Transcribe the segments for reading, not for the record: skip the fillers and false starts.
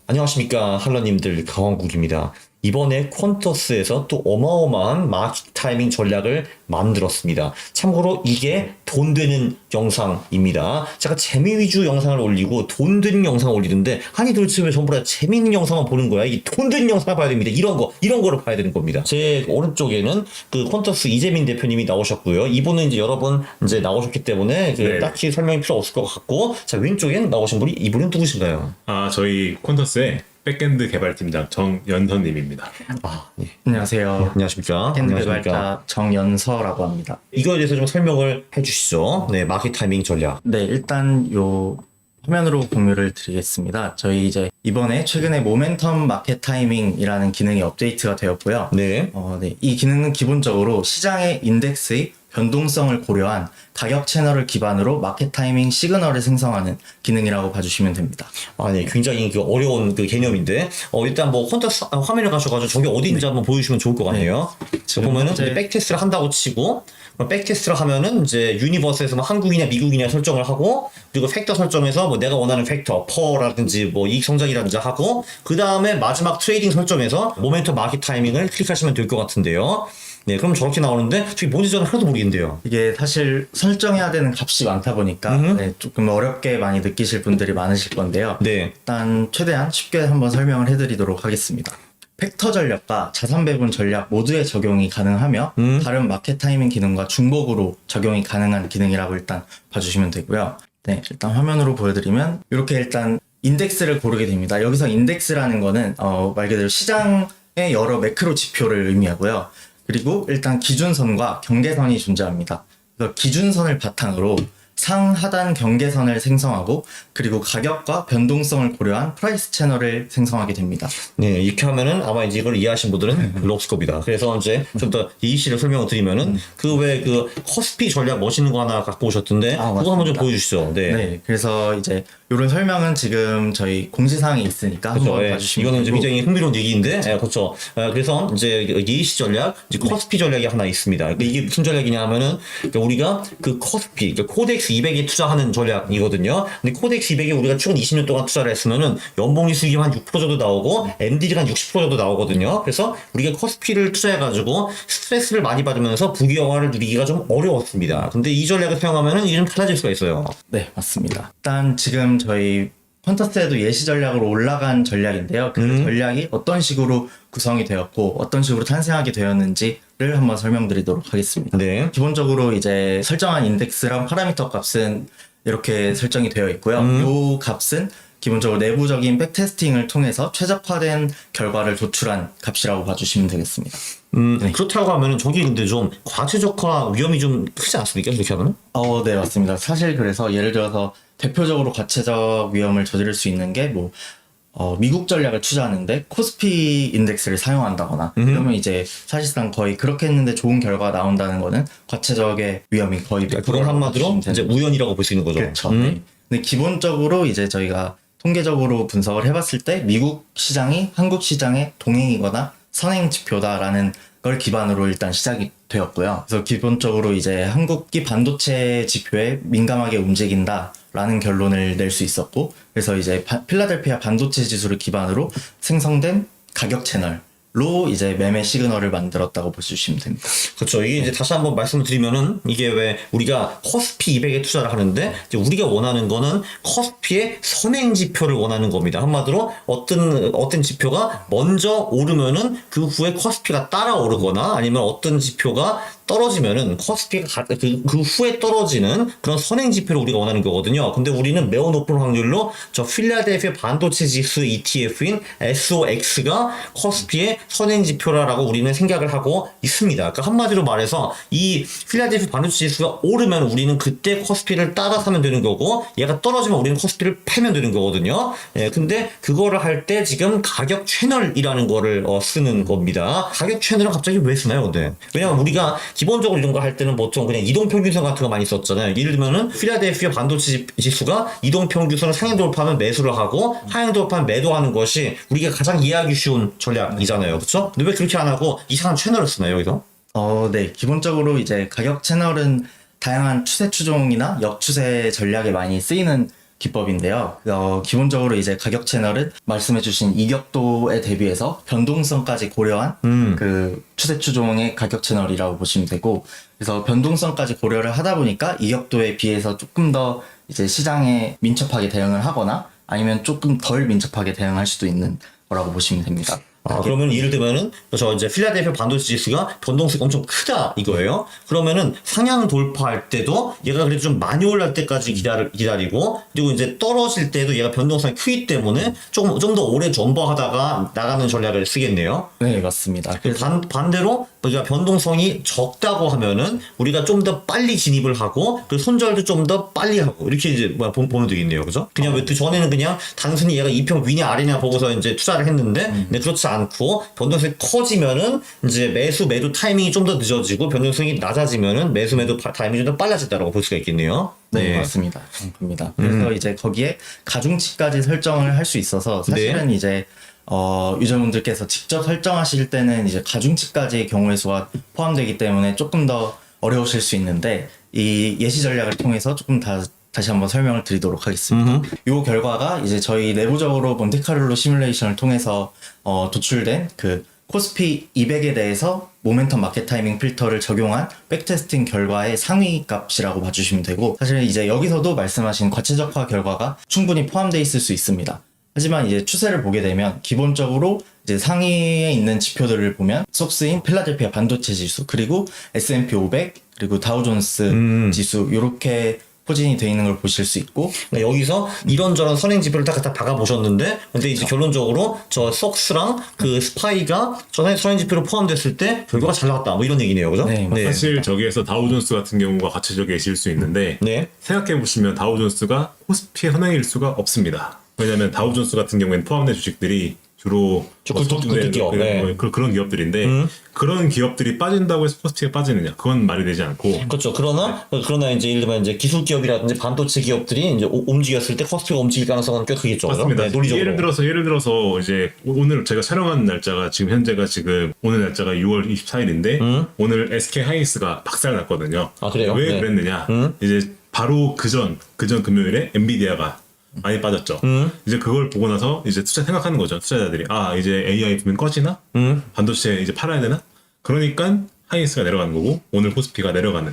안녕하십니까 할러님들, 강원국입니다. 이번에 퀀터스에서 또 어마어마한 마켓 타이밍 전략을 만들었습니다. 참고로 이게 돈 되는 영상입니다. 제가 재미 위주 영상을 올리고 돈 되는 영상을 올리는데, 아니 도대체 왜 전부 다 재미있는 영상만 보는 거야? 이 돈 되는 영상을 봐야 됩니다. 이런 거를 봐야 되는 겁니다. 제 오른쪽에는 그 퀀터스 이재민 대표님이 나오셨고요. 이분은 이제 여러 번 이제 나오셨기 때문에 네. 딱히 설명이 필요 없을 것 같고, 자, 왼쪽엔 나오신 분이, 이분은 누구신가요? 저희 콘터스의 백엔드 개발팀장 정연선님입니다. 네. 안녕하세요. 안녕하십니까? 백엔드 개발자 정연서라고 합니다. 이거에 대해서 좀 설명을 해주시죠. 네, 마켓 타이밍 전략. 네, 일단 요 화면으로 공유를 드리겠습니다. 저희 이제 이번에 최근에 모멘텀 마켓 타이밍이라는 기능이 업데이트가 되었고요. 네. 네, 이 기능은 기본적으로 시장의 인덱스의 변동성을 고려한 가격 채널을 기반으로 마켓 타이밍 시그널을 생성하는 기능이라고 봐주시면 됩니다. 네, 굉장히 그 어려운 그 개념인데, 일단 뭐 콘터스 화면을 가셔가지고 저게 어디 있는지 한번 보여주시면 좋을 것 같네요. 지금 보면은 현재- 이제 백테스트를 한다고 치고, 백테스트를 하면은 이제 유니버스에서 뭐 한국이냐 미국이냐 설정을 하고, 그리고 팩터 설정에서 뭐 내가 원하는 팩터 퍼라든지 뭐 이익 성장이라든지 하고, 그 다음에 마지막 트레이딩 설정에서 모멘텀 마켓 타이밍을 클릭하시면 될 것 같은데요. 네, 그럼 저렇게 나오는데 저게 뭔지 저는 하나도 모르겠는데요. 이게 사실 설정해야 되는 값이 많다 보니까 네, 조금 어렵게 많이 느끼실 분들이 많으실 건데요. 네. 일단 최대한 쉽게 한번 설명을 해드리도록 하겠습니다. 팩터 전략과 자산 배분 전략 모두에 적용이 가능하며 다른 마켓 타이밍 기능과 중복으로 적용이 가능한 기능이라고 일단 봐주시면 되고요. 네, 일단 화면으로 보여드리면 이렇게 일단 인덱스를 고르게 됩니다. 여기서 인덱스라는 거는 말 그대로 시장의 여러 매크로 지표를 의미하고요. 그리고 일단 기준선과 경계선이 존재합니다. 그래서 기준선을 바탕으로 상하단 경계선을 생성하고, 그리고 가격과 변동성을 고려한 프라이스 채널을 생성하게 됩니다. 네, 이렇게 하면은 아마 이제 이걸 이해하신 분들은 별로 없을 겁니다. 그래서 이제 좀 더 예시를 설명을 드리면은 그 외 그 커스피 전략 멋있는 거 하나 갖고 오셨던데, 그거 한번 좀 맞습니다. 보여주시죠. 네. 네, 그래서 이제 이런 설명은 지금 저희 공지사항에 있으니까 그렇죠. 한번 예. 봐주시면 이거는 이제 되고. 굉장히 흥미로운 얘기인데, 그렇죠. 그래서 이제 예시 전략, 이제 커스피 전략이 하나 있습니다. 그러니까 이게 무슨 전략이냐 하면은, 그러니까 우리가 그 커스피, 그러니까 코덱스 200에 투자하는 전략이거든요. 근데 코덱스 200에 우리가 최근 20년 동안 투자를 했으면은 연봉이 수익이 한 6% 정도 나오고 엔디가 한 60% 정도 나오거든요. 그래서 우리가 커스피를 투자해가지고 스트레스를 많이 받으면서 부귀영화를 누리기가 좀 어려웠습니다. 근데 이 전략을 사용하면은 이게 좀 달라질 수가 있어요. 네, 맞습니다. 일단 지금 저희 펀터스에도 예시 전략으로 올라간 전략인데요. 그 전략이 어떤 식으로 구성이 되었고 어떤 식으로 탄생하게 되었는지를 한번 설명드리도록 하겠습니다. 네. 기본적으로 이제 설정한 인덱스랑 파라미터 값은 이렇게 설정이 되어 있고요. 이 값은 기본적으로 내부적인 백테스팅을 통해서 최적화된 결과를 도출한 값이라고 봐주시면 되겠습니다. 그렇다고 하면은 저기 근데 좀 과체적화 위험이 좀 크지 않습니까? 그렇게 하면은? 네, 맞습니다. 사실 그래서 예를 들어서 대표적으로 과체적 위험을 저지를 수 있는 게 미국 전략을 투자하는데 코스피 인덱스를 사용한다거나 그러면 이제 사실상 거의 그렇게 했는데 좋은 결과가 나온다는 거는 과체적의 위험이 거의 100%라고 그런 한마디로 보시면 이제 되는 우연이라고 볼 수 있는 거죠. 그렇죠. 네. 근데 기본적으로 이제 저희가 통계적으로 분석을 해봤을 때 미국 시장이 한국 시장의 동행이거나 선행 지표다라는 걸 기반으로 일단 시작이 되었고요. 그래서 기본적으로 이제 한국이 반도체 지표에 민감하게 움직인다라는 결론을 낼 수 있었고, 그래서 이제 필라델피아 반도체 지수를 기반으로 생성된 가격 채널로 이제 매매 시그널을 만들었다고 보시면 됩니다. 그렇죠. 이게 이제 다시 한번 말씀을 드리면은, 이게 왜 우리가 커스피 200에 투자를 하는데, 이제 우리가 원하는 거는 커스피의 선행 지표를 원하는 겁니다. 한마디로 어떤 지표가 먼저 오르면은 그 후에 커스피가 따라 오르거나, 아니면 어떤 지표가 떨어지면은 커스피가 그 후에 떨어지는 그런 선행 지표를 우리가 원하는 거거든요. 근데 우리는 매우 높은 확률로 저 필라델피아 반도체 지수 ETF인 SOX가 커스피의 선행 지표라고 우리는 생각을 하고 있습니다. 그러니까 한마디로 말해서 이 필라델피아 반도체 지수가 오르면 우리는 그때 커스피를 따라 사면 되는 거고, 얘가 떨어지면 우리는 커스피를 팔면 되는 거거든요. 근데 그거를 할 때 지금 가격 채널이라는 거를 쓰는 겁니다. 가격 채널은 갑자기 왜 쓰나요, 근데? 왜냐면 우리가 기본적으로 이런 거 할 때는 보통 그냥 이동평균선 같은 거 많이 썼잖아요. 예를 들면은 필라델피아 반도체 지수가 이동평균선을 상향 돌파하면 매수를 하고 하향 돌파하면 매도하는 것이 우리가 가장 이해하기 쉬운 전략이잖아요. 그렇죠? 근데 왜 그렇게 안 하고 이상한 채널을 쓰나요, 여기서? 네. 기본적으로 이제 가격 채널은 다양한 추세 추종이나 역추세 전략에 많이 쓰이는 기법인데요. 기본적으로 이제 가격 채널은 말씀해주신 이격도에 대비해서 변동성까지 고려한 그 추세 추종의 가격 채널이라고 보시면 되고, 그래서 변동성까지 고려를 하다 보니까 이격도에 비해서 조금 더 이제 시장에 민첩하게 대응을 하거나 아니면 조금 덜 민첩하게 대응할 수도 있는 거라고 보시면 됩니다. 그러면 예를 들면은 저 이제 필라델피아 반도체 지수가 변동성이 엄청 크다 이거예요. 그러면은 상향 돌파할 때도 얘가 그래도 좀 많이 올라갈 때까지 기다리고, 그리고 이제 떨어질 때도 얘가 변동성이 크기 때문에 좀 더 오래 존버하다가 나가는 전략을 쓰겠네요. 네, 맞습니다. 그래서 반대로 우리가 변동성이 적다고 하면은 우리가 좀 더 빨리 진입을 하고 그 손절도 좀 더 빨리 하고 이렇게 이제 보면 되겠네요, 그죠? 그냥 왜 전에는 그냥 단순히 얘가 2평 위냐 아래냐 보고서 이제 투자를 했는데, 근데 그렇지 않고 변동성이 커지면은 이제 매도 타이밍이 좀 더 늦어지고 변동성이 낮아지면은 매도 타이밍이 좀 더 빨라진다라고 볼 수가 있겠네요. 네, 맞습니다. 정확합니다. 그래서 이제 거기에 가중치까지 설정을 할 수 있어서 사실은 이제 유저분들께서 직접 설정하실 때는 이제 가중치까지의 경우의 수가 포함되기 때문에 조금 더 어려우실 수 있는데, 이 예시 전략을 통해서 조금 다시 한번 설명을 드리도록 하겠습니다. 이 결과가 이제 저희 내부적으로 몬테카를로 시뮬레이션을 통해서 도출된 그 코스피 200에 대해서 모멘텀 마켓 타이밍 필터를 적용한 백테스팅 결과의 상위 값이라고 봐주시면 되고, 사실 이제 여기서도 말씀하신 과체적화 결과가 충분히 포함되어 있을 수 있습니다. 하지만 이제 추세를 보게 되면 기본적으로 이제 상위에 있는 지표들을 보면 속스인 필라델피아 반도체 지수, 그리고 S&P 500, 그리고 다우존스 지수, 요렇게 포진이 되어 있는 걸 보실 수 있고, 여기서 이런저런 선행 지표를 다 박아보셨는데, 근데 이제 결론적으로 저 속스랑 그 스파이가 선행 지표로 포함됐을 때 결과가 잘 나왔다, 뭐 이런 얘기네요, 그죠? 네, 사실 저기에서 다우존스 같은 경우가 과체적에 있을 수 있는데 네. 생각해 보시면 다우존스가 코스피의 선행일 수가 없습니다. 왜냐하면 다우존스 같은 경우에는 포함된 주식들이 주로 굴뚝 기업, 네. 그런 기업들인데 그런 기업들이 빠진다고 해서 코스피가 빠지느냐, 그건 말이 되지 않고. 그렇죠. 그러나 이제 예를 들면 이제 기술 기업이라든지 반도체 기업들이 이제 움직였을 때 코스피가 움직일 가능성은 꽤 크겠죠. 맞습니다. 네, 논리적으로. 예를 들어서 이제 오늘 제가 촬영하는 날짜가 지금 오늘 날짜가 6월 24일인데 오늘 SK 하이닉스가 박살 났거든요. 아, 그래요? 왜 네. 그랬느냐? 이제 바로 그전 금요일에 엔비디아가 많이 빠졌죠. 이제 그걸 보고 나서 이제 생각하는 거죠. 투자자들이 이제 AI 보면 꺼지나? 반도체 이제 팔아야 되나? 그러니까 하이닉스가 내려가는 거고 오늘 코스피가 내려가는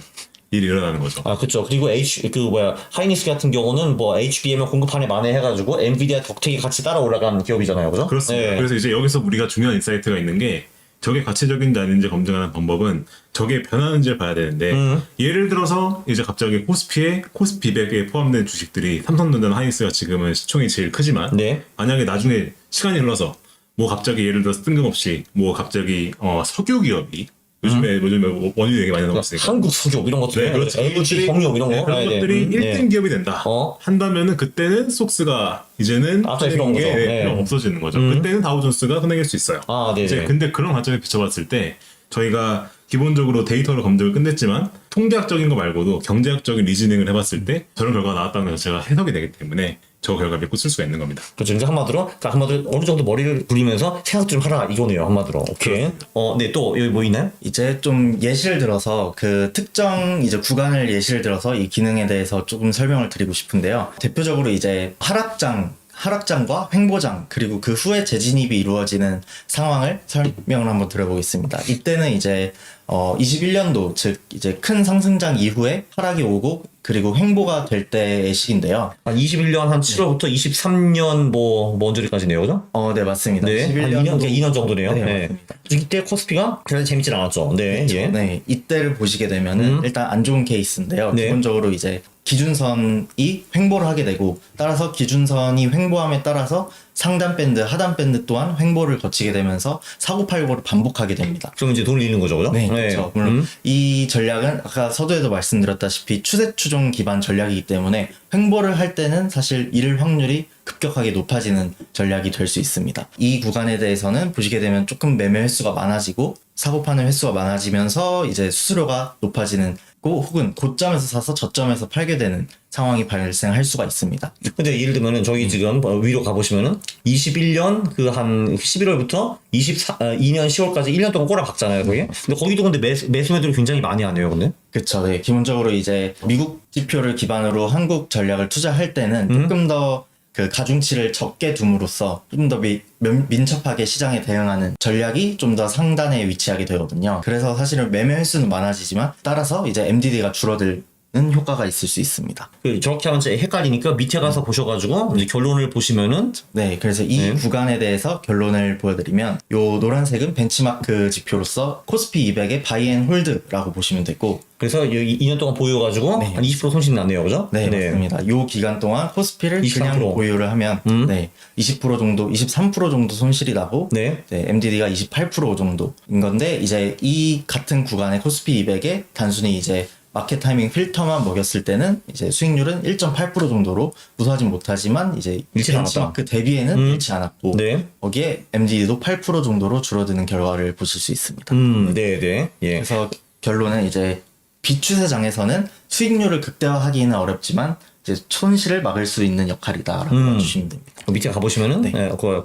일이 일어나는 거죠. 그렇죠. 그리고 하이닉스 같은 경우는 뭐 HBM을 공급판에 만회해가지고 엔비디아 덕택이 같이 따라 올라간 기업이잖아요, 그죠? 그렇습니다. 네. 그래서 이제 여기서 우리가 중요한 인사이트가 있는 게, 저게 가치적인지 아닌지 검증하는 방법은 저게 변하는지를 봐야 되는데, 예를 들어서 이제 갑자기 코스피 200에 포함된 주식들이 삼성전자나 하이닉스가 지금은 시총이 제일 크지만, 네. 만약에 나중에 시간이 흘러서 뭐 갑자기 예를 들어서 뜬금없이 뭐 갑자기 석유 기업이 요즘에 원유 얘기 많이 나오고 있으니까 한국 석유 이런 것들, 네, 그렇죠. LG 정유 이런 거, 그런 것들이 1등 기업이 된다 한다면은 그때는 속스가 이제는 필요한 거죠. 필요 없어지는 거죠. 그때는 다우존스가 선행일 수 있어요. 네. 이제 근데 그런 관점에 비춰봤을 때 저희가 기본적으로 데이터로 검증을 끝냈지만 통계학적인 거 말고도 경제학적인 리즈닝을 해봤을 때 저런 결과가 나왔다는 것 자체가 해석이 되기 때문에 저 결과를 믿고 쓸 수가 있는 겁니다. 그렇죠. 이제 한마디로 어느 정도 머리를 굴리면서 생각 좀 하라 이거네요, 한마디로. 오케이. 네, 또 여기 뭐 있나요? 이제 좀 예시를 들어서 그 특정 이제 구간을 예시를 들어서 이 기능에 대해서 조금 설명을 드리고 싶은데요. 대표적으로 이제 하락장과 횡보장, 그리고 그 후에 재진입이 이루어지는 상황을 설명을 한번 드려보겠습니다. 이때는 이제 21년도, 즉 이제 큰 상승장 이후에 하락이 오고 그리고 횡보가 될 때의 시기인데요. 21년 한 7월부터 23년 뭐 언제까지네요, 그죠? 네, 맞습니다. 네, 2년 정도네요. 네, 네. 맞습니다. 이때 코스피가 그다지 재밌진 않았죠. 네, 그렇죠. 예. 네, 이때를 보시게 되면은 일단 안 좋은 케이스인데요. 네. 기본적으로 이제 기준선이 횡보를 하게 되고, 따라서 기준선이 횡보함에 따라서 상단 밴드, 하단 밴드 또한 횡보를 거치게 되면서 사고팔고를 반복하게 됩니다. 그럼 이제 돈을 잃는 거죠, 그죠? 네, 그렇죠. 물론 이 전략은 아까 서두에도 말씀드렸다시피 추세 추종 기반 전략이기 때문에 횡보를 할 때는 사실 잃을 확률이 급격하게 높아지는 전략이 될 수 있습니다. 이 구간에 대해서는 보시게 되면 조금 매매 횟수가 많아지고 사고 파는 횟수가 많아지면서 이제 수수료가 높아지는 혹은 고점에서 사서 저점에서 팔게 되는 상황이 발생할 수가 있습니다. 근데 예를 들면은 저기 지금 위로 가보시면은 21년 그 한 11월부터 2년 10월까지 1년 동안 꼬라박잖아요, 거기. 근데 거기도 근데 매수 매도를 굉장히 많이 하네요, 근데. 그쵸. 네. 기본적으로 이제 미국 지표를 기반으로 한국 전략을 투자할 때는 조금 더 그 가중치를 적게 둠으로써 좀 더 민첩하게 시장에 대응하는 전략이 좀 더 상단에 위치하게 되거든요. 그래서 사실은 매매 횟수는 많아지지만 따라서 이제 MDD가 줄어들는 효과가 있을 수 있습니다. 저렇게 하면 이제 헷갈리니까 밑에 가서 보셔가지고 이제 결론을 보시면은 네, 그래서 이 구간에 대해서 결론을 보여드리면 요 노란색은 벤치마크 지표로서 코스피 200의 바이 앤 홀드라고 보시면 되고 그래서 2년 동안 보유해가지고 한 20% 손실 났네요, 그죠? 네, 맞습니다. 요 기간 동안 코스피를 23%. 그냥 보유를 하면 네, 20% 정도, 23% 정도 손실이 나고 네. MDD가 28% 정도인 건데 이제 이 같은 구간의 코스피 200에 단순히 이제 마켓 타이밍 필터만 먹였을 때는 이제 수익률은 1.8% 정도로 우수하진 못하지만 이제 잃지 벤치마크 대비에는 잃지 않았고 네. 거기에 MDD도 8% 정도로 줄어드는 결과를 보실 수 있습니다. 네. 예. 그래서 결론은 이제 비추세장에서는 수익률을 극대화하기는 어렵지만 이제 손실을 막을 수 있는 역할이다라고 봐주시면 됩니다. 밑에 가보시면은,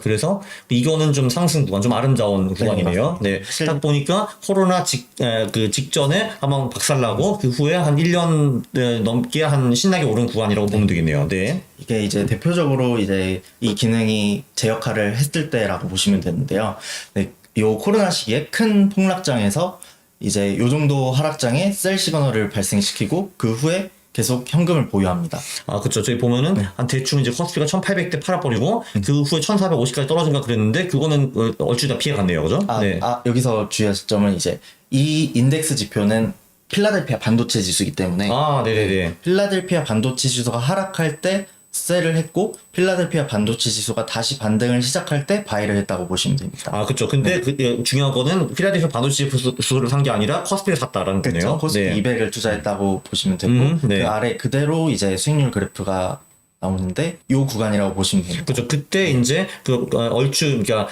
그래서 이거는 좀 상승 구간, 좀 아름다운 구간이네요. 네. 딱 보니까 코로나 직전에 한번 박살나고 그 후에 한 1년 넘게 한 신나게 오른 구간이라고 보면 되겠네요. 네. 이게 이제 대표적으로 이제 이 기능이 제 역할을 했을 때라고 보시면 되는데요. 네, 요 코로나 시기에 큰 폭락장에서 이제 요 정도 하락장에 셀 시그널을 발생시키고 그 후에 계속 현금을 보유합니다. 아, 그쵸. 저기 보면은, 한 대충 이제 코스피가 1800대 팔아버리고, 그 후에 1450까지 떨어진가 그랬는데, 그거는 얼추 다 피해갔네요. 그죠? 네. 여기서 주의하실 점은 이제 이 인덱스 지표는 필라델피아 반도체 지수이기 때문에 네네네. 필라델피아 반도체 지수가 하락할 때 셀을 했고 필라델피아 반도체 지수가 다시 반등을 시작할 때 바이를 했다고 보시면 됩니다. 아, 그쵸. 근데 중요한 거는 필라델피아 반도체 지수를 산 게 아니라 코스피를 샀다라는 거네요. 코스피 네. 200을 투자했다고 보시면 되고 네. 그 아래 그대로 이제 수익률 그래프가 나오는데 요 구간이라고 보시면 됩니다. 그죠. 그때 이제 얼추 그러니까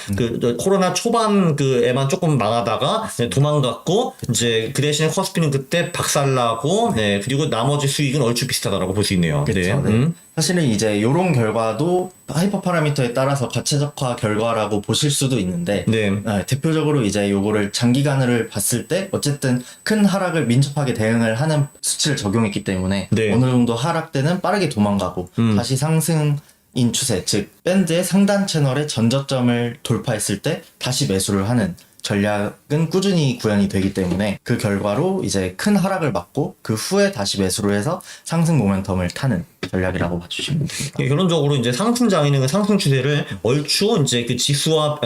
코로나 초반 애만 조금 망하다가 도망갔고 이제 그 대신에 코스피는 그때 박살나고 네 그리고 나머지 수익은 얼추 비슷하다라고 볼 수 있네요. 그렇죠. 네. 사실은 이제 요런 결과도 하이퍼 파라미터에 따라서 가채적화 결과라고 보실 수도 있는데 대표적으로 이제 요거를 장기간을 봤을 때 어쨌든 큰 하락을 민첩하게 대응을 하는 수치를 적용했기 때문에 어느 정도 하락 때는 빠르게 도망가고 다시 상승인 추세, 즉 밴드의 상단 채널의 전저점을 돌파했을 때 다시 매수를 하는 전략은 꾸준히 구현이 되기 때문에 그 결과로 이제 큰 하락을 막고 그 후에 다시 매수를 해서 상승 모멘텀을 타는 전략이라고 봐주시면 됩니다. 결론적으로 이제 상승장에는 상승 추세를 얼추 이제 그 지수와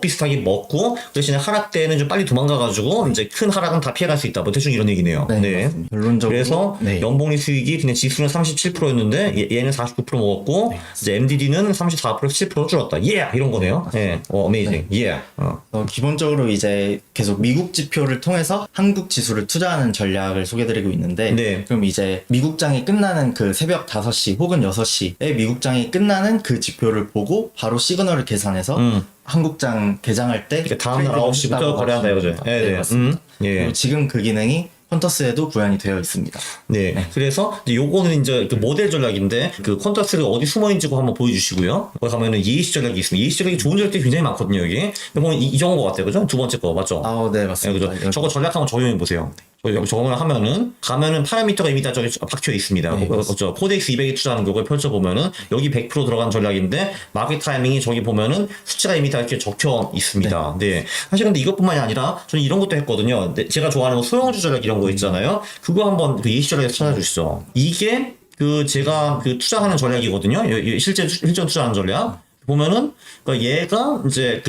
비슷하게 먹고 그 대신에 하락 때는 좀 빨리 도망가가지고 이제 큰 하락은 다 피해갈 수 있다. 뭐 대충 이런 얘기네요. 네. 결론적으로 그래서 연봉리 수익이 그냥 지수는 37%였는데 얘는 49% 먹었고 이제 MDD는 34% 7% 줄었다. 이런 거네요. 네. 어메이징. 기본적으로 이제 계속 미국 지표를 통해서 한국 지수를 투자하는 전략을 소개드리고 있는데 그럼 이제 미국장이 끝나는 그 새벽 5시 혹은 6시에 미국장이 끝나는 그 지표를 보고 바로 시그널을 계산해서 한국장 개장할 때 다음날 9시부터 거래한다 이거죠. 네, 맞습니다. 그리고 지금 그 기능이 퀀터스에도 구현이 되어 있습니다. 그래서 이제 요거는 이제 그 모델 전략인데 그 퀀터스가 어디 숨어 있는지 한번 보여주시고요. 거기 가면은 예시 전략이 있습니다. 예시 전략이 좋은 전략들이 굉장히 많거든요 여기. 보면 이 정도 것 같아요, 그죠? 두 번째 거 맞죠? 네, 맞습니다. 그죠? 저거 전략 한번 적용해 보세요. 저걸 가면은 파라미터가 이미 다 저기 박혀 있습니다. 코덱스 200에 투자하는 거를 펼쳐보면은 여기 100% 들어간 전략인데 마켓 타이밍이 저기 보면은 수치가 이미 다 이렇게 적혀 있습니다. 사실 근데 이것뿐만이 아니라 저는 이런 것도 했거든요. 제가 좋아하는 뭐 소형주 전략 이런 거 있잖아요. 그거 한번 그 예시 전략에서 찾아주시죠. 이게 제가 투자하는 전략이거든요. 실전 투자하는 전략. 보면은 얘가 이제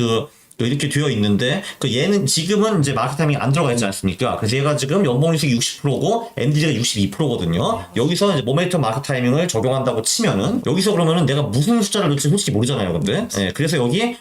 이렇게 되어 있는데 얘는 지금은 이제 마켓 타이밍이 안 들어가 있지 않습니까? 그래서 얘가 지금 연봉 수익 60%고 MD가 62%거든요. 여기서 이제 모멘텀 마켓 타이밍을 적용한다고 치면은 여기서 그러면은 내가 무슨 숫자를 넣을지 솔직히 모르잖아요, 근데. 그래서 여기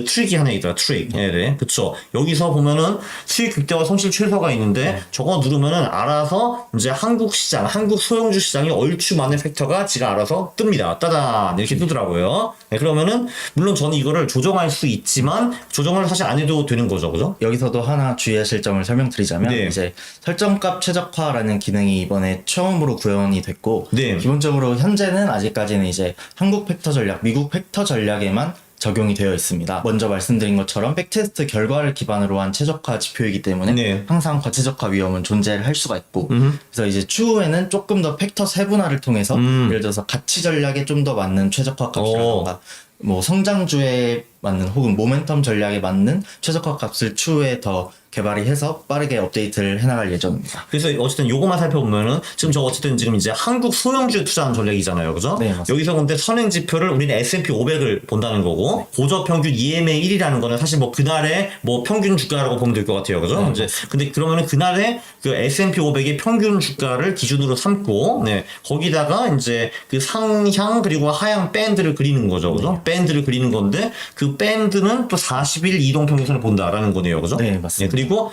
트릭이 하나 있더라. 트릭. 그쵸. 여기서 보면은 수익 극대화 손실 최소가 있는데 저거 누르면은 알아서 이제 한국 시장, 한국 소형주 시장이 얼추 많은 팩터가 지가 알아서 뜹니다. 따단 이렇게 뜨더라고요. 그러면은 물론 저는 이거를 조정할 수 있지만 조정을 사실 안 해도 되는 거죠, 그죠? 여기서도 하나 주의하실 점을 설명드리자면 네. 이제 설정값 최적화라는 기능이 이번에 처음으로 구현이 됐고 네. 기본적으로 현재는 아직까지는 이제 한국 팩터 전략, 미국 팩터 전략에만 적용이 되어 있습니다. 먼저 말씀드린 것처럼 백테스트 결과를 기반으로 한 최적화 지표이기 때문에 네. 항상 과최적화 위험은 존재를 할 수가 있고 그래서 이제 추후에는 조금 더 팩터 세분화를 통해서 예를 들어서 가치 전략에 좀 더 맞는 최적화 값이라던가 뭐 성장주에 맞는 혹은 모멘텀 전략에 맞는 최적화 값을 추후에 더 개발이 해서 빠르게 업데이트를 해나갈 예정입니다. 그래서 어쨌든 요거만 살펴보면은 지금 저 어쨌든 지금 이제 한국 소형주에 투자하는 전략이잖아요, 그죠? 네, 맞습니다. 여기서 근데 선행 지표를 우리는 S&P 500을 본다는 거고 고저 평균 EMA 1이라는 거는 사실 뭐 그날의 뭐 평균 주가라고 보면 될 것 같아요, 그죠? 네, 이제 근데 그러면은 그날의 그 S&P 500의 평균 주가를 기준으로 삼고, 네 거기다가 이제 그 상향 그리고 하향 밴드를 그리는 거죠, 그죠? 밴드를 그리는 건데 그 밴드는 또 40일 이동 평균선을 본다라는 거네요, 그죠? 네, 맞습니다. 그리고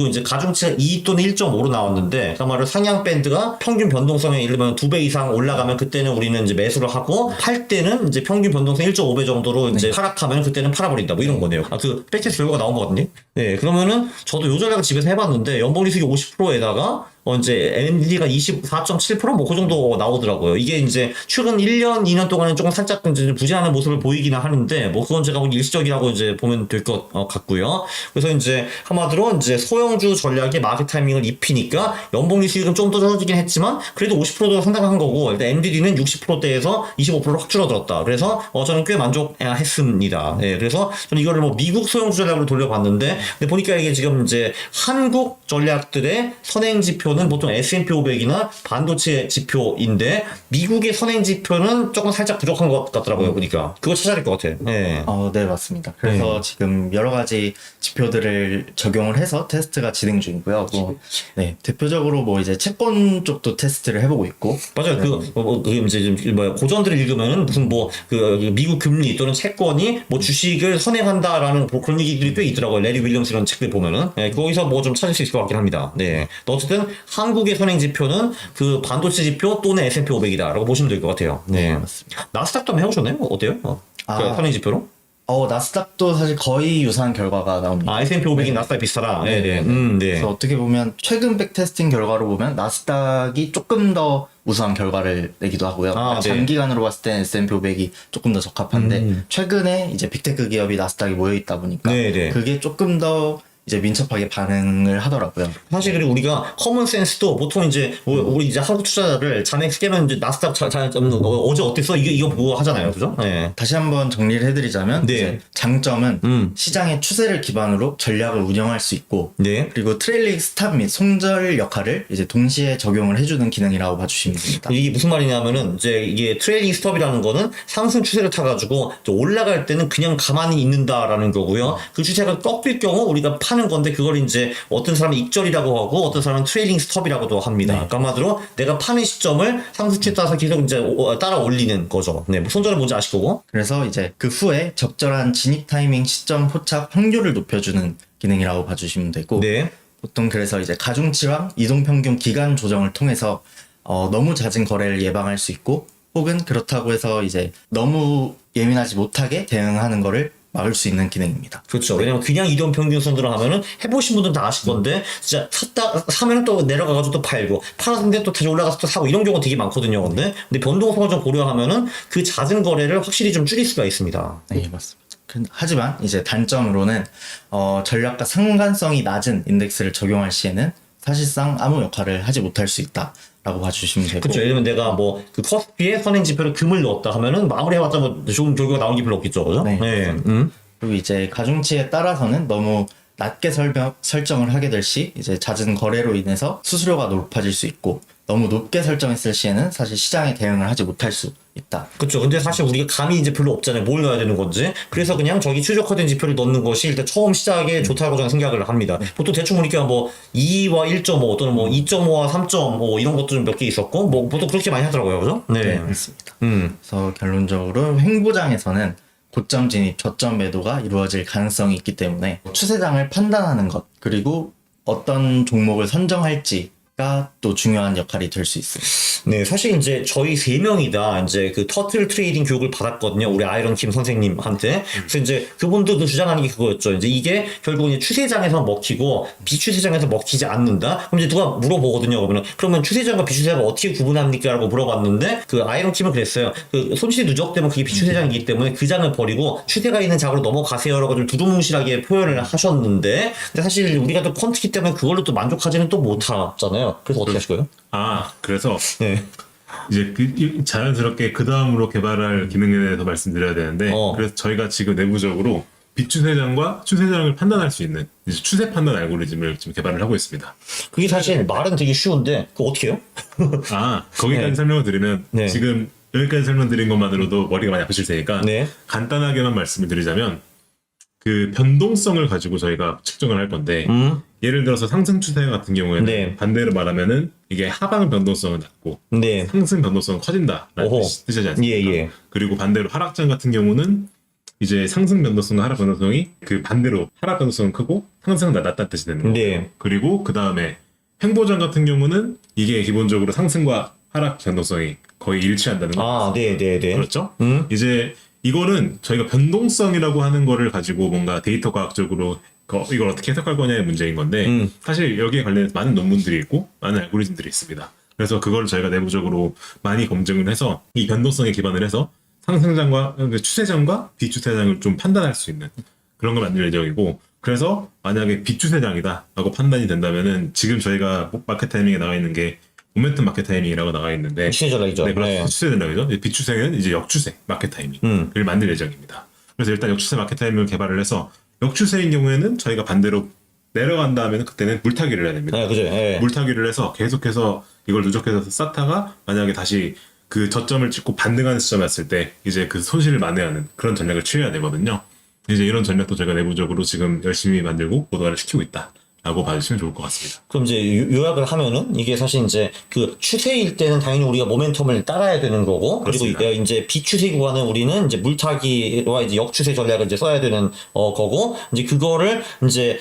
이제 가중치가 2 또는 1.5로 나왔는데, 그 말로 상향 밴드가 평균 변동성에 예를 들면 2배 이상 올라가면 그때는 우리는 이제 매수를 하고, 팔 때는 이제 평균 변동성 1.5배 정도로 이제 하락하면 그때는 팔아버린다. 뭐 이런 거네요. 그 백테스트 결과가 나온 것 같은데? 네, 그러면은 저도 요 전략을 집에서 해봤는데, 연봉리수익이 50%에다가 이제 NVD가 24.7% 뭐 그 정도 나오더라고요. 이게 이제 최근 1년, 2년 동안은 조금 살짝 이제 부진하는 모습을 보이기는 하는데, 뭐 그건 제가 일시적이라고 이제 보면 될 것 같고요. 그래서 이제 한마디로 이제 소형주 전략에 마켓 타이밍을 입히니까 연봉리 수익은 좀 더 떨어지긴 했지만 그래도 50%도 상당한 거고, 일단 NVD는 60%대에서 25%로 확 줄어들었다. 그래서 저는 꽤 만족했습니다. 예, 그래서 저는 이거를 뭐 미국 소형주 전략으로 돌려봤는데, 근데 보니까 이게 지금 이제 한국 전략들의 선행 지표는 보통 S&P 500이나 반도체 지표인데 미국의 선행 지표는 조금 살짝 부족한 것 같더라고요. 보니까 그거 찾아야 될 것 같아. 네. 네, 맞습니다. 그래서 지금 여러 가지 지표들을 적용을 해서 테스트가 진행 중이고요. 네, 대표적으로 뭐 이제 채권 쪽도 테스트를 해보고 있고. 맞아요. 그 이제 좀 뭐야 고전들을 읽으면은 무슨 뭐 그 미국 금리 또는 채권이 뭐 주식을 선행한다라는 뭐 그런 얘기들이 꽤 있더라고요. 레리 윌리엄스 이런 책들 보면은. 네, 거기서 뭐 좀 찾을 수 있을 것 같긴 합니다. 네. 어쨌든 한국의 선행 지표는 그 반도체 지표 또는 S&P 500이다라고 보시면 될 것 같아요. 네. 맞습니다. 나스닥도 한번 해보셨나요? 어때요? 그 선행 지표로? 나스닥도 사실 거의 유사한 결과가 나옵니다. S&P 500이 나스닥 비슷하다. 네, 네. 네. 그래서 어떻게 보면 최근 백테스팅 결과로 보면 나스닥이 조금 더 우수한 결과를 내기도 하고요. 네. 장기간으로 봤을 때 S&P 500이 조금 더 적합한데 최근에 이제 빅테크 기업이 나스닥에 모여 있다 보니까 네. 그게 조금 더 이제 민첩하게 반응을 하더라고요. 사실 그리고 우리가 커먼 센스도 보통 이제 우리 이제 한국 투자자를 잔액 깨면 이제 나스닥 어제 어땠어? 이거 보고 하잖아요, 그죠? 네. 다시 한번 정리를 해드리자면 네. 이제 장점은 시장의 추세를 기반으로 전략을 운영할 수 있고 네. 그리고 트레일링 스탑 및 손절 역할을 이제 동시에 적용을 해주는 기능이라고 봐주시면 됩니다. 이게 무슨 말이냐면은 이제 이게 트레일링 스톱이라는 거는 상승 추세를 타가지고 올라갈 때는 그냥 가만히 있는다라는 거고요. 그 추세가 꺾일 경우 우리가 파는 건데 그걸 이제 어떤 사람은 익절이라고 하고 어떤 사람은 트레일링 스톱이라고도 합니다. 그러니까 한마디로 내가 파는 시점을 상승추에 따라서 계속 이제 따라 올리는 거죠. 네, 뭐 손절은 뭔지 아실 거고. 그래서 이제 그 후에 적절한 진입 타이밍, 시점, 포착 확률을 높여주는 기능이라고 봐주시면 되고 네. 보통 그래서 이제 가중치랑 이동평균 기간 조정을 통해서 너무 잦은 거래를 예방할 수 있고 혹은 그렇다고 해서 이제 너무 예민하지 못하게 대응하는 거를 막을 수 있는 기능입니다. 그렇죠. 왜냐면 그냥 이동 평균선으로 하면은 해보신 분들은 다 아실 건데 진짜 사면은 또 내려가가지고 또 팔고 팔았는데 또 다시 올라가서 또 사고 이런 경우가 되게 많거든요. 근데 변동성을 좀 고려하면은 그 잦은 거래를 확실히 좀 줄일 수가 있습니다. 네, 맞습니다. 하지만 이제 단점으로는 전략과 상관성이 낮은 인덱스를 적용할 시에는 사실상 아무 역할을 하지 못할 수 있다라고 봐주시면 되고. 그렇죠. 예를 들면 내가 뭐 그 커스피에 선행 지표를 금을 넣었다 하면은 마무리 해봤자 뭐 좋은 결과가 나온 게 별로 없겠죠, 그죠? 네. 네. 그리고 이제 가중치에 따라서는 너무 낮게 설정을 하게 될 시 이제 잦은 거래로 인해서 수수료가 높아질 수 있고 너무 높게 설정했을 시에는 사실 시장에 대응을 하지 못할 수 있다. 그렇죠. 근데 사실 우리가 감이 이제 별로 없잖아요. 뭘 넣어야 되는 건지. 그래서 그냥 저기 최적화된 지표를 넣는 것이 일단 처음 시작에 좋다고 저는 생각을 합니다. 보통 대충 보니까 뭐 2와 1.5 또는 뭐 2.5와 3.5 이런 것도 좀 몇 개 있었고 뭐 보통 그렇게 많이 하더라고요. 그죠? 네, 맞습니다. 그래서 결론적으로 횡보장에서는 고점 진입, 저점 매도가 이루어질 가능성이 있기 때문에 추세장을 판단하는 것 그리고 어떤 종목을 선정할지가 또 중요한 역할이 될 수 있습니다. 네, 사실 이제 저희 세 명이 다 이제 그 터틀 트레이딩 교육을 받았거든요. 우리 아이런 킴 선생님한테. 그래서 이제 그분들도 주장하는 게 그거였죠. 이제 이게 결국은 이제 추세장에서 먹히고 비추세장에서 먹히지 않는다. 그럼 이제 누가 물어보거든요. 그러면 추세장과 비추세장을 어떻게 구분합니까? 라고 물어봤는데 그 아이런 킴은 그랬어요. 그 손실이 누적되면 그게 비추세장이기 때문에 그 장을 버리고 추세가 있는 장으로 넘어가세요라고 좀 두루뭉실하게 표현을 하셨는데, 근데 사실 우리가 또 퀀트기 때문에 그걸로 또 만족하지는 또 못하잖아요. 그래서 어떻게 하실 거예요? 그래서 네. 이제 자연스럽게 그 다음으로 개발할 기능에 대해서 말씀드려야 되는데, 그래서 저희가 지금 내부적으로 비추세장과 추세장을 판단할 수 있는 이제 추세 판단 알고리즘을 지금 개발을 하고 있습니다. 그게 사실 말은 되게 쉬운데 그거 어떻게 해요? 거기까지 네. 설명을 드리면 네. 지금 여기까지 설명드린 것만으로도 머리가 많이 아프실 테니까 네. 간단하게만 말씀을 드리자면, 그 변동성을 가지고 저희가 측정을 할 건데, 예를 들어서 상승 추세 같은 경우에는 네. 반대로 말하면은 이게 하방 변동성은 낮고 네. 상승 변동성은 커진다라는 오호. 뜻이지 않습니까? 예. 그리고 반대로 하락장 같은 경우는 이제 상승 변동성과 하락 변동성이 그 반대로 하락 변동성은 크고 상승은 낮다는 뜻이 되는 거예요. 네. 그리고 그 다음에 횡보장 같은 경우는 이게 기본적으로 상승과 하락 변동성이 거의 일치한다는 거. 네. 그렇죠? 이제 이거는 저희가 변동성이라고 하는 거를 가지고 뭔가 데이터 과학적으로 이걸 어떻게 해석할 거냐의 문제인 건데, 사실 여기에 관련해서 많은 논문들이 있고 많은 알고리즘들이 있습니다. 그래서 그걸 저희가 내부적으로 많이 검증을 해서 이 변동성에 기반을 해서 상승장과 추세장과 비추세장을 좀 판단할 수 있는 그런 걸 만들 예정이고, 그래서 만약에 비추세장이다라고 판단이 된다면은 지금 저희가 마켓 타이밍에 나와 있는 게 모멘텀 마켓 타이밍이라고 나와 있는데, 추세 전략이죠. 네, 네. 추세 전략이죠. 비추세는 이제 역추세 마켓 타이밍을 만들 예정입니다. 그래서 일단 역추세 마켓 타이밍을 개발을 해서, 역추세인 경우에는 저희가 반대로 내려간 다음에는 그때는 물타기를 해야 됩니다. 그죠. 네. 물타기를 해서 계속해서 이걸 누적해서 쌓다가 만약에 다시 그 저점을 찍고 반등하는 시점에 왔을 때 이제 그 손실을 만회하는 그런 전략을 취해야 되거든요. 이제 이런 전략도 저희가 내부적으로 지금 열심히 만들고 보도를 시키고 있다라고 봐주시면 좋을 것 같습니다. 그럼 이제 요약을 하면은 이게 사실 이제 그 추세일 때는 당연히 우리가 모멘텀을 따라야 되는 거고, 그렇습니다. 그리고 이제 비추세 구간은 우리는 이제 물타기와 이제 역추세 전략을 이제 써야 되는 거고, 이제 그거를 이제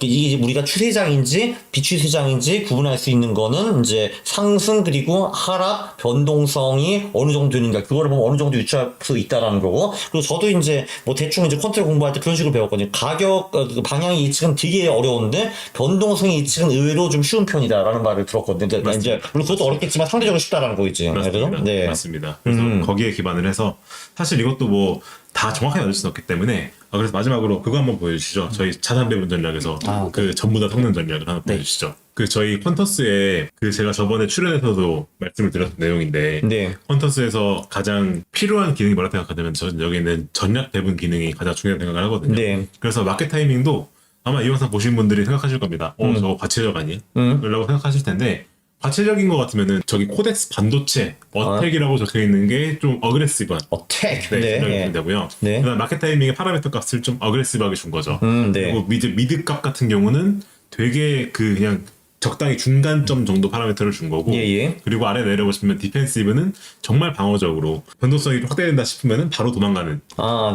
이게 우리가 추세장인지 비추세장인지 구분할 수 있는 거는 이제 상승 그리고 하락 변동성이 어느 정도 되는가, 그거를 보면 어느 정도 유추할 수 있다라는 거고. 그리고 저도 이제 뭐 대충 이제 퀀트를 공부할 때 그런 식으로 배웠거든요. 가격 그 방향의 예측은 되게 어려운데 변동성의 예측은 의외로 좀 쉬운 편이다라는 말을 들었거든요. 그러니까 이제 물론 그것도 어렵겠지만 상대적으로 쉽다라는 거겠지. 맞습니다. 네. 맞습니다. 그래서 거기에 기반을 해서 사실 이것도 뭐 다 정확하게 맞을 수는 없기 때문에, 그래서 마지막으로 그거 한번 보여주시죠. 저희 자산 배분 전략에서 그 전부 다 섞는 전략을 하나 보여주시죠. 그 저희 퀀터스에 그 제가 저번에 출연해서도 말씀을 드렸던 내용인데, 네. 퀀터스에서 가장 필요한 기능이 뭐라 생각하냐면 저는 여기는 전략 배분 기능이 가장 중요하다고 생각을 하거든요. 네. 그래서 마켓 타이밍도 아마 이 영상 보신 분들이 생각하실 겁니다. 저거 과체적 아니에요? 라고 생각하실 텐데, 과체적인 것 같으면은 저기 코덱스 반도체 어택이라고 적혀 있는 게 좀 어그레시브한 어택. 전략이 되고요. 네. 그다음 마켓 타이밍의 파라미터 값을 좀 어그레시브하게 준 거죠. 네. 그리고 미드 값 같은 경우는 되게 그냥 적당히 중간점 정도 파라미터를 준 거고, 예. 그리고 아래 내려보시면 디펜시브는 정말 방어적으로 변동성이 확대된다 싶으면은 바로 도망가는.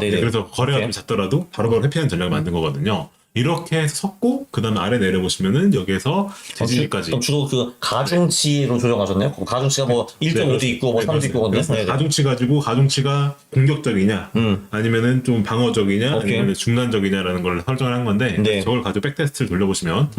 네네. 그래서 거래가 좀 잦더라도 바로바로 회피하는 전략을 만든 거거든요. 이렇게 해서 섞고 그다음에 아래 내려보시면은 여기에서 재진입까지. 그럼 주로 그 가중치로 조정하셨네요? 가중치가 뭐 1.5도 있고 뭐 3도 있고 건데. 그래서 가중치 가지고 가중치가 공격적이냐 아니면은 좀 방어적이냐 오케이. 아니면 중간적이냐라는 걸 설정을 한 건데, 네. 저걸 가지고 백테스트를 돌려보시면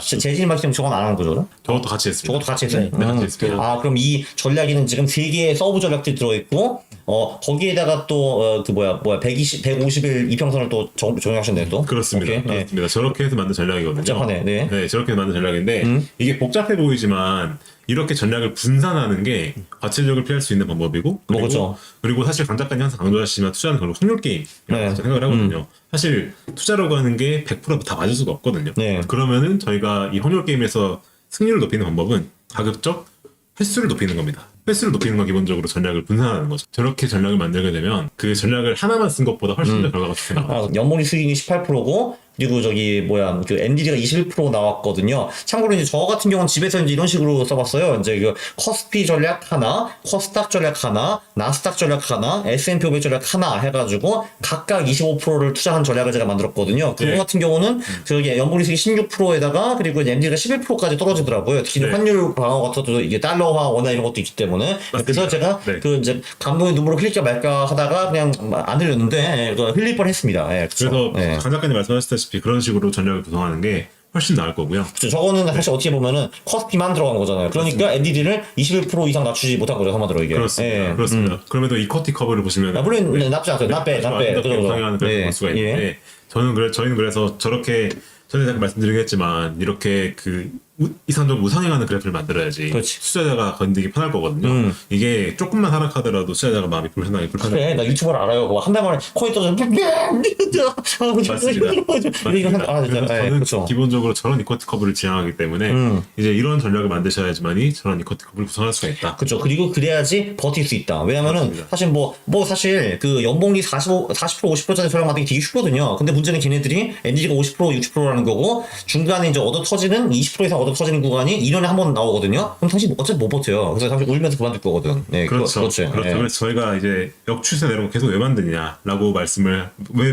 재진 말씀 저건 안 한 거죠? 저것도 같이 했습니다. 저것도 같이 했어요? 네, 같이 했습니다. 그럼 이 전략에는 지금 3개의 서브 전략들이 들어있고, 거기에다가 또, 150일 이평선을 또 정리하셨네요, 또. 그렇습니다. 오케이. 네. 그렇습니다. 저렇게 해서 만든 전략이거든요. 복잡하네, 네. 저렇게 해서 만든 전략인데 이게 복잡해 보이지만 이렇게 전략을 분산하는 게 과체적을 피할 수 있는 방법이고, 그렇죠. 그리고 사실 강 작가님 항상 강조하시지만 투자는 결국 확률 게임이라고 네. 생각을 하거든요. 사실 투자라고 하는 게 100%다 맞을 수가 없거든요. 네. 그러면은 저희가 이 확률 게임에서 승률을 높이는 방법은 가급적 횟수를 높이는 겁니다. 횟수를 높이는 건 기본적으로 전략을 분산하는 거죠. 저렇게 전략을 만들게 되면 그 전략을 하나만 쓴 것보다 훨씬 더 결과가 좋게 나와요. 연봉이 수익이 18%고 그리고 저기 뭐야 그 엔비디가 21% 나왔거든요. 참고로 이제 저 같은 경우는 집에서 이제 이런 식으로 써봤어요. 이제 그 커스피 전략 하나, 코스닥 전략 하나, 나스닥 전략 하나, S&P 500 전략 하나 해가지고 각각 25%를 투자한 전략을 제가 만들었거든요. 그거 네. 같은 경우는 저기 연봉이 수익이 16%에다가 그리고 엔비디가 11%까지 떨어지더라고요. 특히 네. 환율 방어 같은 것도 이게 달러화 원화 이런 것도 있기 때문에 그래서 제가 네. 그 이제 감동의 눈물을 흘릴까 말까 하다가 그냥 안 흘렸는데 흘릴 뻔했습니다. 예, 그쵸. 그래서 예. 강 작가님 말씀하셨다시피 그런 식으로 전략을 구성하는 게 훨씬 나을 거고요. 그쵸. 저거는 사실 어떻게 보면은 커스피만 들어간 거잖아요. 그러니까 엔디디를 21% 이상 낮추지 못한 거죠, 한마디로 이게. 그렇습니다. 예. 그렇습니다. 그럼에도 이쿼티 커브를 보시면 아, 물론 나쁘지 않죠. 나빼. 상향하는 그런 예. 수가 예. 있는데 저희는 그래서 저렇게 전에 잠깐 말씀드리겠지만 이렇게 그 이상적으로 우상향하는 그래프를 만들어야지 그렇지. 투자자가 건드기 편할 거거든요. 이게 조금만 하락하더라도 투자자가 마음이 불편하게 그래, 나 유튜버를 알아요. 그거 한 달만에 코인 떨어지면 맞습니다. 이거 한 그래서 저는 그렇죠. 기본적으로 저런 이쿼티 커브를 지향하기 때문에 이제 이런 전략을 만드셔야지만이 저런 이쿼티 커브를 구성할 수가 있다. 그렇죠. 그리고 그래야지 버틸 수 있다. 왜냐면은 맞습니다. 사실 뭐 사실 그 연봉이 40% 50%짜리 전략 만들기 되게 쉽거든요. 근데 문제는 걔네들이 엔디지가 50% 60%라는 거고 중간에 이제 얻어 터지는 20% 이상 얻어 터지는 구간이 2년에 한 번 나오거든요. 그럼 당신 어차피 못 버텨요. 그래서 당신 울면서 그만둘 거거든. 네, 그렇죠. 그렇죠. 그렇죠. 예. 그래서 저희가 이제 역추세 내려고 계속 왜 만드냐라고 말씀을 왜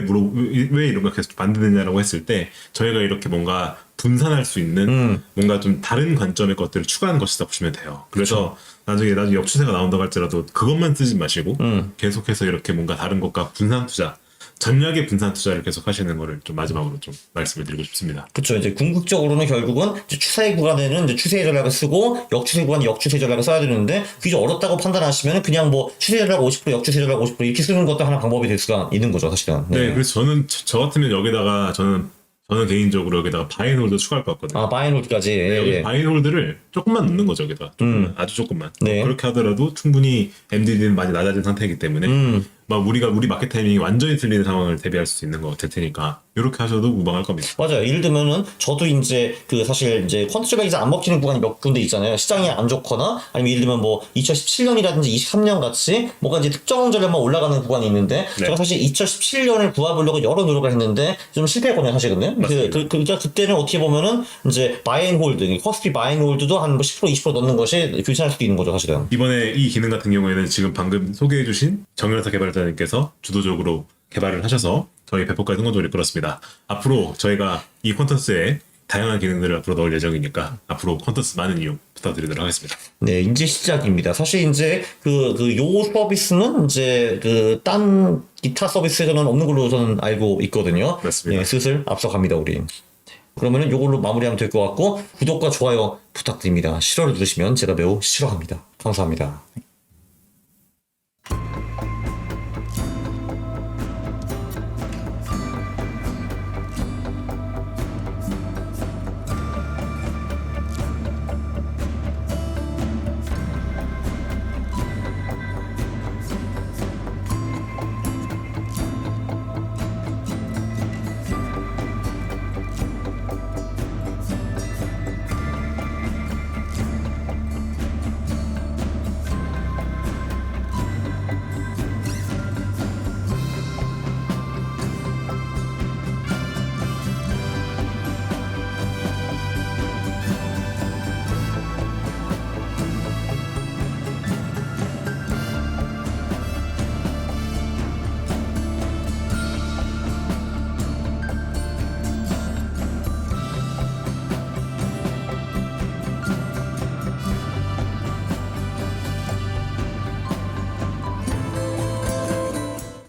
이런 거 계속 만드느냐라고 했을 때 저희가 이렇게 뭔가 분산할 수 있는 뭔가 좀 다른 관점의 것들을 추가하는 것이다 보시면 돼요. 그래서 나중에 역추세가 나온다고 할지라도 그것만 쓰지 마시고 계속해서 이렇게 뭔가 다른 것과 분산 투자 전략의 분산 투자를 계속 하시는 거를 좀 마지막으로 좀 말씀을 드리고 싶습니다. 그렇죠. 이제 궁극적으로는 결국은 이제 추세 구간에는 이제 추세 전략을 쓰고 역추세 구간에 역추세 전략을 써야 되는데 그게 좀 어렵다고 판단하시면 그냥 뭐 추세 전략 50% 역추세 전략 50% 이렇게 쓰는 것도 하나 방법이 될 수가 있는 거죠, 사실은. 네, 그래서 저는 저 같으면 여기다가 저는 개인적으로 여기다가 바이홀드 추가할 것 같거든요. 아, 바이홀드까지. 예, 여기 예. 바이홀드를 조금만 넣는 거죠, 여기다. 조금만, 아주 조금만. 네. 그렇게 하더라도 충분히 MDD는 많이 낮아진 상태이기 때문에 막 우리 마켓 타이밍이 완전히 틀리는 상황을 대비할 수 있는 거 될 테니까 이렇게 하셔도 무방할 겁니다. 맞아요. 예를 들면은 저도 이제 그 사실 이제 퀀트 전략이 잘 안 먹히는 구간이 몇 군데 있잖아요. 시장이 안 좋거나 아니면 예를 들면 뭐 2017년이라든지 23년 같이 뭔가 이제 특정 전략만 올라가는 구간이 있는데 네. 제가 사실 2017년을 구해보려고 여러 노력을 했는데 좀 실패했거든요, 사실은요. 그러니까 그때는 어떻게 보면은 이제 바이앤홀드, 커스피 바이앤홀드도 한 10% 20% 넣는 것이 괜찮을 수도 있는 거죠, 사실은. 이번에 이 기능 같은 경우에는 지금 방금 소개해주신 정연사 개발자님께서 주도적으로 개발을 하셔서 저희 배포까지 흥원적으로 이끌었습니다. 앞으로 저희가 이 퀀턴스에 다양한 기능들을 앞으로 넣을 예정이니까 앞으로 퀀턴스 많은 이용 부탁드리도록 하겠습니다. 네, 이제 시작입니다. 사실 이제 요 서비스는 이제 딴 기타 서비스에서는 없는 걸로 저는 알고 있거든요. 맞습니다. 네, 슬슬 앞서갑니다, 우리. 그러면은 요걸로 마무리하면 될 것 같고 구독과 좋아요 부탁드립니다. 싫어를 누르시면 제가 매우 싫어합니다. 감사합니다.